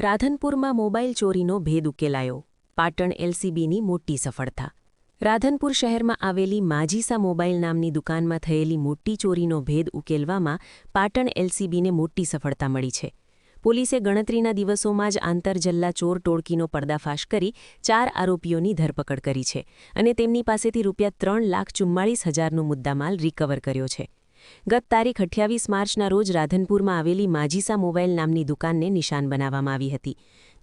રાધનપુરમાં mobile ચોરીનો ભેદ ઉકેલાયો. પાટણ એલસીબીની મોટી સફળતા. રાધનપુર શહેરમાં આવેલી માજીસા મોબાઈલ નામની દુકાનમાં થયેલી મોટી ચોરીનો ભેદ ઉકેલવામાં પાટણ એલસીબીને મોટી સફળતા મળી છે. પોલીસે ગણતરીના દિવસોમાં જ આંતરજિલ્લા ચોર ટોળકીનો પર્દાફાશ કરી 4 આરોપીઓની ધરપકડ કરી છે અને તેમની પાસેથી ₹3,44,000નો મુદ્દામાલ રિકવર કર્યો છે. ગત તારીખ 28 માર્ચના રોજ રાધનપુરમાં આવેલી માજીસા મોબાઈલ નામની દુકાનને નિશાન બનાવવામાં આવી હતી.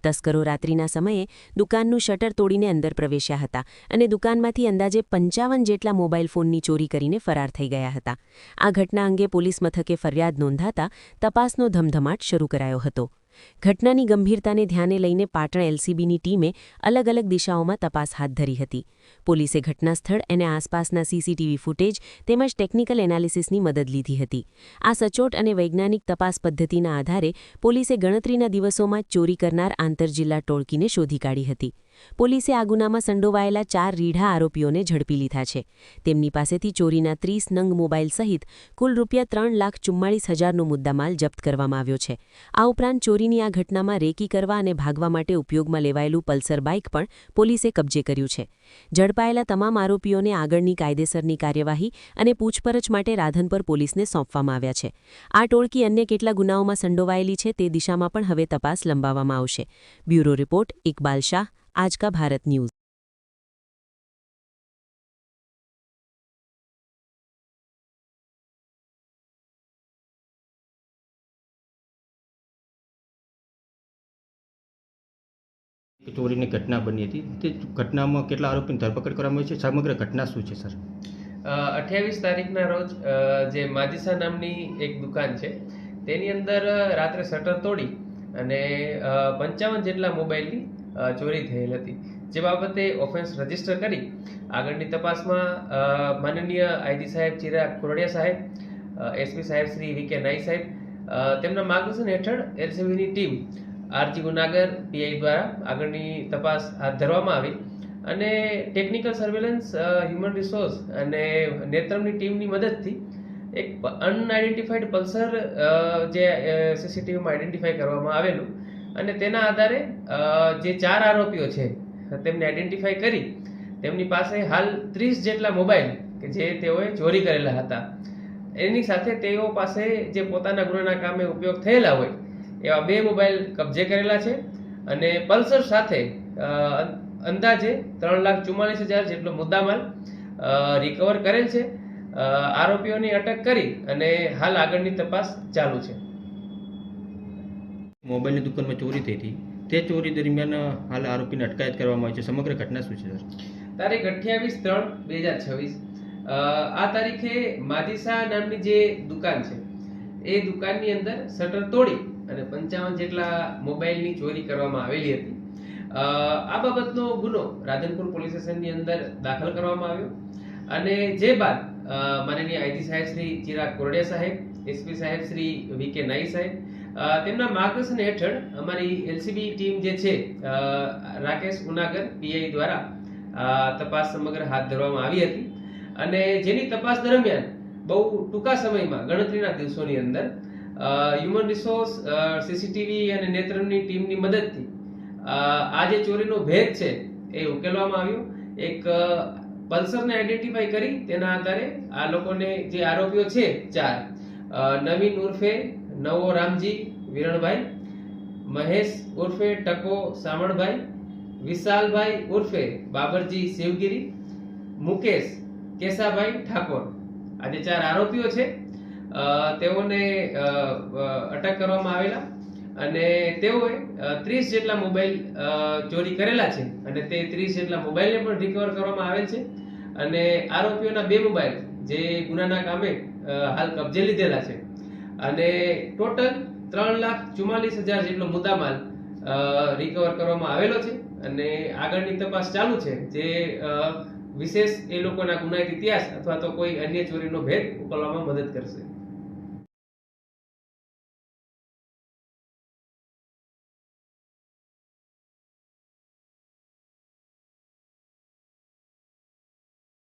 તસ્કરો રાત્રિના સમયે દુકાનનું શટર તોડીને અંદર પ્રવેશ્યા હતા અને દુકાનમાંથી અંદાજે 55 જેટલા મોબાઈલ ફોનની ચોરી કરીને ફરાર થઈ ગયા હતા. આ ઘટના અંગે પોલીસ મથકે ફરિયાદ નોંધાતા તપાસનો ધમધમાટ શરૂ કરાયો હતો. ઘટનાની ગંભીરતાને ધ્યાને લઈને પાટણ એલસીબીની ટીમે અલગ અલગ દિશાઓમાં તપાસ હાથ ધરી હતી. પોલીસે ઘટનાસ્થળ અને આસપાસના સીસીટીવી ફૂટેજ તેમજ ટેકનિકલ એનાલિસિસની મદદ લીધી હતી. આ સચોટ અને વૈજ્ઞાનિક તપાસ પદ્ધતિના આધારે પોલીસે ગણતરીના દિવસોમાં ચોરી કરનાર આંતરજિલ્લા ટોળકીને શોધી કાઢી હતી. પોલીસે આ ગુનામાં સંડોવાયેલા 4 રીઢા આરોપીઓને ઝડપી લીધા છે. તેમની પાસેથી ચોરીના 30 નંગ મોબાઈલ સહિત કુલ ₹3,44,000નો મુદ્દામાલ જપ્ત કરવામાં આવ્યો છે. આ ઉપરાંત ચોરીની આ ઘટનામાં રેકી કરવા અને ભાગવા માટે ઉપયોગમાં લેવાયેલું પલ્સર બાઇક પણ પોલીસે કબજે કર્યું છે. ઝડપાયેલા તમામ આરોપીઓને આગળની કાયદેસરની કાર્યવાહી અને પૂછપરછ માટે રાધનપુર પોલીસને સોંપવામાં આવ્યા છે. આ ટોળકી અન્ય કેટલા ગુનાઓમાં સંડોવાયેલી છે તે દિશામાં પણ હવે તપાસ લંબાવવામાં આવશે. બ્યુરો રિપોર્ટ ઇકબાલ શાહ, आज का भारत न्यूज। ચોરીની ઘટના બની હતી તે ઘટનામાં કેટલા આરોપીની ધરપકડ કરવામાં આવી છે? સમગ્ર ઘટના શું છે સર? 28 તારીખના રોજ જે માજીસા નામની એક દુકાન છે તેની અંદર રાત્રે શટર તોડી અને 55 જેટલા મોબાઈલની ચોરી થયેલ હતી. જે બાબતે ઓફેન્સ રજીસ્ટર કરી આગળની તપાસમાં માનનીય આઈજી સાહેબ ચિરાગ કોરડિયા સાહેબ, એસપી સાહેબ શ્રી વીકે નાઈ સાહેબ તેમના માર્ગદર્શન હેઠળ એલસીબીની ટીમ આરજી ગુનાગર પીઆઈ દ્વારા આગળની તપાસ હાથ ધરવામાં આવી અને ટેકનિકલ સર્વેલન્સ, હ્યુમન રિસોર્સ અને નેત્રમની ટીમની મદદથી એક અનઆઇડેન્ટિફાઈડ પલ્સર જે સીસીટીવીમાં આઈડેન્ટિફાઈ કરવામાં આવેલું અને તેના આધારે જે 4 આરોપીઓ છે તેમને આઈડેન્ટિફાઈ કરી તેમની પાસે હાલ 30 જેટલા મોબાઈલ કે જે તેઓએ ચોરી કરેલા હતા. એની સાથે તેઓ પાસે જે પોતાના ગુનાના કામે ઉપયોગ થયેલા હોય એવા 2 મોબાઈલ કબજે કરેલા છે અને પલ્સર સાથે અંદાજે 3,44,000 જેટલો મુદ્દામાલ રિકવર કરેલ છે. આરોપીઓની અટક કરી અને હાલ આગળની તપાસ ચાલુ છે. મોબાઈલની દુકાનમાં ચોરી થઈ હતી તે ચોરી દરમિયાન હાલ આરોપીને અટકાયત કરવામાં આવી છે. સમગ્ર ઘટના શું છે સર? તારીખ 28/3/2026 આ તારીખે માજીસા નામની જે દુકાન છે એ દુકાનની અંદર શટર તોડી અને 55 જેટલા મોબાઈલની ચોરી કરવામાં આવેલી હતી. આ બાબતનો ગુનો રાધનપુર પોલીસ સ્ટેશનની અંદર દાખલ કરવામાં આવ્યો અને જે બાદ માનનીય આઈજી સાહેબ શ્રી ચિરાગ કોરડિયા સાહેબ, એસપી સાહેબ શ્રી વીકે નાઈ સાહેબ તેમના માર્ગદર્શન હેઠળ અમારી એલસીબી ટીમ જે છે રાકેશ ગુનાગર પીઆઈ દ્વારા તપાસ સમગ્ર હાથ ધરવામાં આવી હતી અને જેની તપાસ દરમિયાન બહુ ટૂંકા સમયમાં ગણતરીના દિવસોની અંદર હ્યુમન રિસોર્સ, સીસીટીવી અને નેત્રમની ટીમની મદદથી આ જે ચોરીનો ભેદ છે એ ઉકેલવામાં આવ્યો. એક પલ્સરને આઈડેન્ટિફાઈ કરી તેના આધારે આ લોકોને જે આરોપીઓ છે 4 નવીન ઉર્ફે નવો રામજી વિરણભાઈ, મહેશ ઉર્ફે ટકો સામણભાઈ, વિશાલભાઈ ઉર્ફે બાબરજી શિવગીરી, મુકેશ કેસાભાઈ ઠાકોર આ જે 4 આરોપીઓ છે તેઓને અટક કરવામાં આવેલા અને તેઓએ 30 જેટલા મોબાઈલ ચોરી કરેલા છે અને તે 30 જેટલા મોબાઈલને પણ રિકવર કરવામાં આવેલ છે અને આરોપીઓના 2 મોબાઈલ જે ગુનાના કામે હાલ કબજે લીધેલા છે અને ટોટલ 3,44,000 જેટલો મુદ્દામાલ રિકવર કરવામાં આવેલો છે અને આગળની તપાસ ચાલુ છે જે વિશેષ એ લોકોના ગુનાહિત ઇતિહાસ અથવા તો કોઈ અન્ય ચોરીનો ભેદ ઉકેલવામાં મદદ કરશે.